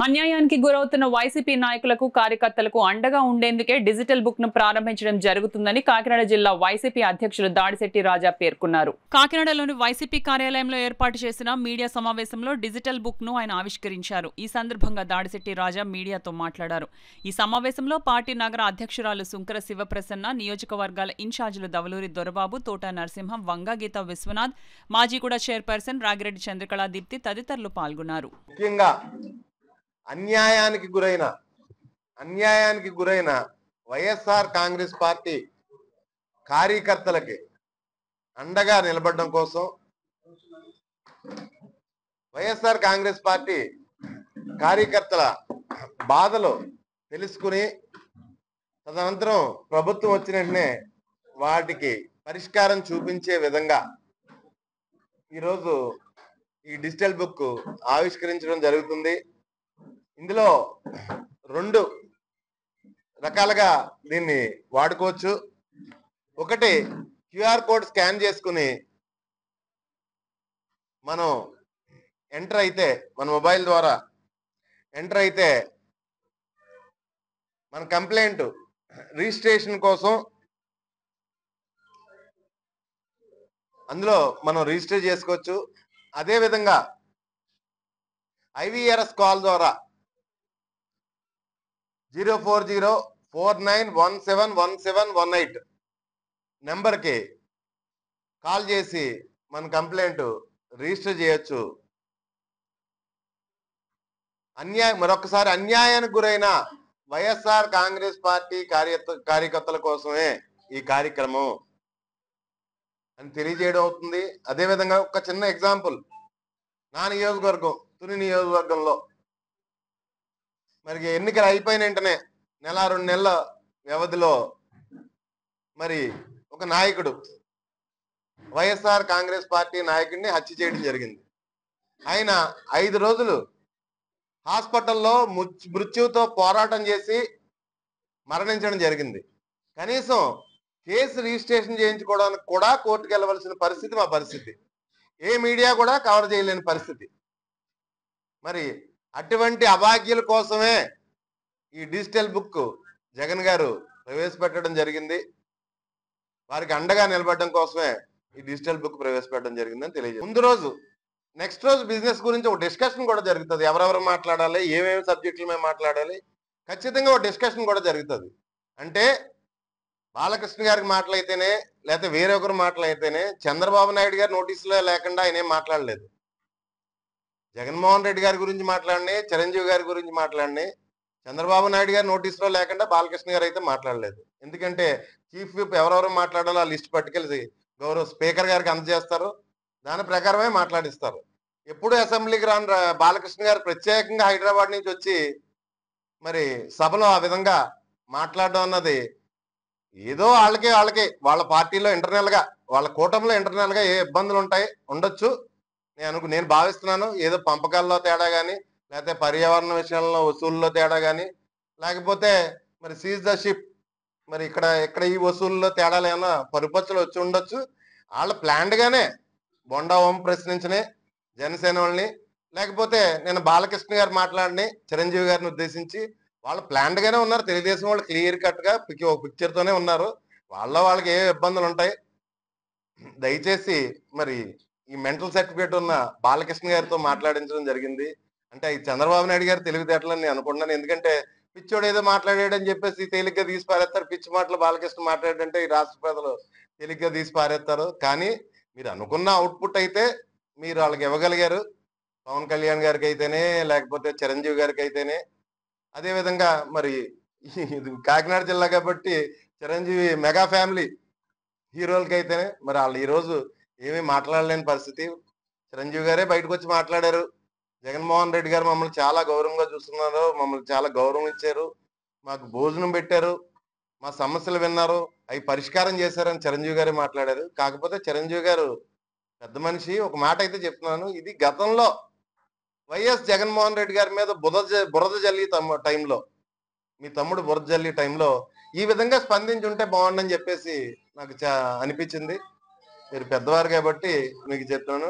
అన్యాయానికి గురవుతున్న వైసీపీ నాయకులకు కార్యకర్తలకు అండగా ఉండేందుకే డిజిటల్ బుక్ ను ప్రారంభించడం జరుగుతుందని కాకినాడ జిల్లా వైసీపీ అధ్యక్షులు దాడిశెట్టి రాజా పేర్కొన్నారు. కాకినాడలోని వైసీపీ కార్యాలయంలో ఏర్పాటు చేసిన మీడియా సమావేశంలో డిజిటల్ బుక్ ను ఆయన ఆవిష్కరించారు. ఈ సందర్భంగా దాడిశెట్టి రాజా మీడియాతో మాట్లాడారు. ఈ సమావేశంలో పార్టీ నగర అధ్యక్షురాలు సుంకర శివప్రసన్న, నియోజకవర్గాల ఇన్ఛార్జీలు దవలూరి దొరబాబు, తోట నరసింహం, వంగా గీత విశ్వనాథ్, మాజీగూడ చైర్పర్సన్ రాగిరెడ్డి చంద్రకళా దీప్తి తదితరులు పాల్గొన్నారు. అన్యాయానికి గురైన వైఎస్ఆర్ కాంగ్రెస్ పార్టీ కార్యకర్తలకి అండగా నిలబడడం కోసం వైఎస్ఆర్ కాంగ్రెస్ పార్టీ కార్యకర్తల బాధలు తెలుసుకుని తదనంతరం ప్రభుత్వం వచ్చిన వెంటనే వాటికి పరిష్కారం చూపించే విధంగా ఈరోజు ఈ డిజిటల్ బుక్ ఆవిష్కరించడం జరుగుతుంది. ఇందులో 2 రకాలుగా దీన్ని వాడుకోవచ్చు. ఒకటి, క్యూఆర్ కోడ్ స్కాన్ చేసుకుని మనం ఎంటర్ అయితే, మన మొబైల్ ద్వారా ఎంటర్ అయితే మన కంప్లైంట్ రిజిస్ట్రేషన్ కోసం అందులో మనం రిజిస్టర్ చేసుకోవచ్చు. అదేవిధంగా ఐవీఆర్ఎస్ కాల్ ద్వారా 04049171718 నెంబర్కి కాల్ చేసి మన కంప్లైంట్ రిజిస్టర్ చేయొచ్చు. మరొకసారి అన్యాయానికి గురైన వైఎస్ఆర్ కాంగ్రెస్ పార్టీ కార్యకర్తల కోసమే ఈ కార్యక్రమం అని తెలియజేయడం అవుతుంది. అదేవిధంగా ఒక చిన్న ఎగ్జాంపుల్, నా నియోజకవర్గం తుని నియోజకవర్గంలో మరి ఎన్నికలు అయిపోయిన వెంటనే 1-2 నెలల వ్యవధిలో మరి ఒక నాయకుడు, వైఎస్ఆర్ కాంగ్రెస్ పార్టీ నాయకుడిని హత్య చేయడం జరిగింది. ఆయన 5 రోజులు హాస్పిటల్లో మృత్యువుతో పోరాటం చేసి మరణించడం జరిగింది. కనీసం కేసు రిజిస్ట్రేషన్ చేయించుకోవడానికి కూడా కోర్టుకు వెళ్ళవలసిన పరిస్థితి మా పరిస్థితి. ఏ మీడియా కూడా కవర్ చేయలేని పరిస్థితి. మరి అటువంటి అభాగ్యుల కోసమే ఈ డిజిటల్ బుక్ జగన్ గారు ప్రవేశపెట్టడం జరిగింది. వారికి అండగా నిలబడడం కోసమే ఈ డిజిటల్ బుక్ ప్రవేశపెట్టడం జరిగిందని తెలియజేస్తుంది. ముందు రోజు, నెక్స్ట్ రోజు బిజినెస్ గురించి ఒక డిస్కషన్ కూడా జరుగుతుంది. ఎవరెవరు మాట్లాడాలి, ఏమేమి సబ్జెక్టుల మీద మాట్లాడాలి, ఖచ్చితంగా ఒక డిస్కషన్ కూడా జరుగుతుంది. అంటే బాలకృష్ణ గారికి మాటలైతేనే, లేకపోతే వేరొకరు మాటలైతేనే, చంద్రబాబు నాయుడు గారి నోటీసులో లేకుండా ఆయన ఏం మాట్లాడలేదు. జగన్మోహన్ రెడ్డి గారి గురించి మాట్లాడిని, చిరంజీవి గారి గురించి మాట్లాడిని, చంద్రబాబు నాయుడు గారి నోటీసులో లేకుండా బాలకృష్ణ గారు అయితే మాట్లాడలేదు. ఎందుకంటే చీఫ్ విప్ ఎవరెవరు మాట్లాడాలో ఆ లిస్ట్ పట్టుకెళ్ళి గౌరవ స్పీకర్ గారికి అందజేస్తారు. దాని ప్రకారమే మాట్లాడిస్తారు. ఎప్పుడు అసెంబ్లీకి రాని బాలకృష్ణ గారు ప్రత్యేకంగా హైదరాబాద్ నుంచి వచ్చి మరి సభలో ఆ విధంగా మాట్లాడడం అన్నది ఏదో వాళ్ళకి వాళ్ళ పార్టీలో ఇంటర్నల్ గా, వాళ్ళ కూటమిలో ఇంటర్నల్ గా ఏ ఇబ్బందులు ఉండొచ్చు నేను భావిస్తున్నాను. ఏదో పంపకాల్లో తేడా కానీ, లేకపోతే పర్యావరణ విషయంలో వసూళ్ళలో తేడా కానీ, లేకపోతే మరి సీజ్ ద షిప్, మరి ఇక్కడ ఈ వసూళ్ళలో తేడాలు ఏమైనా పరుపచ్చులు వచ్చి ఉండొచ్చు. వాళ్ళు ప్లాన్డ్ గానే బొండా ఓం ప్రశ్నించనే జనసేన వాళ్ళని, లేకపోతే నేను బాలకృష్ణ గారు మాట్లాడిని చిరంజీవి గారిని ఉద్దేశించి వాళ్ళు ప్లాన్డ్ గానే ఉన్నారు. తెలుగుదేశం వాళ్ళు క్లియర్ కట్ గా ఒక పిక్చర్ తోనే ఉన్నారు. వాళ్ళకి ఏ ఇబ్బందులు ఉంటాయి. దయచేసి మరి ఈ మెంటల్ సర్టిఫికేట్ ఉన్న బాలకృష్ణ గారితో మాట్లాడించడం జరిగింది. అంటే ఈ చంద్రబాబు నాయుడు గారు తెలివితేటలని నేను అనుకుంటున్నాను. ఎందుకంటే పిచ్చోడు ఏదో మాట్లాడాడని చెప్పేసి తేలిగ్గా తీసి పారేస్తారు. పిచ్చి మాటలు బాలకృష్ణ మాట్లాడాడంటే ఈ రాష్ట్ర ప్రజలు తేలిగ్గా తీసి పారేస్తారు. కానీ మీరు అనుకున్న అవుట్పుట్ అయితే మీరు వాళ్ళకి ఇవ్వగలిగారు. పవన్ కళ్యాణ్ గారికి అయితేనే, లేకపోతే చిరంజీవి గారికి అయితేనే. అదేవిధంగా మరి కాకినాడ జిల్లా కాబట్టి చిరంజీవి మెగా ఫ్యామిలీ హీరోలకి అయితేనే మరి వాళ్ళు ఈరోజు ఏమీ మాట్లాడలేని పరిస్థితి. చిరంజీవి గారే బయటకు వచ్చి మాట్లాడారు. జగన్మోహన్ రెడ్డి గారు మమ్మల్ని చాలా గౌరవంగా చూస్తున్నారు, మమ్మల్ని చాలా గౌరవం ఇచ్చారు, మాకు భోజనం పెట్టారు, మా సమస్యలు విన్నారు, అవి పరిష్కారం చేశారని చిరంజీవి గారే మాట్లాడారు. కాకపోతే చిరంజీవి గారు పెద్ద మనిషి, ఒక మాట అయితే చెప్తున్నాను, ఇది గతంలో వైఎస్ జగన్మోహన్ రెడ్డి గారి మీద బురద జల్లి టైంలో, మీ తమ్ముడు బురద జల్లి టైంలో ఈ విధంగా స్పందించి ఉంటే బాగుండని చెప్పేసి నాకు అనిపించింది. మీరు పెద్దవారు కాబట్టి మీకు చెప్తున్నాను.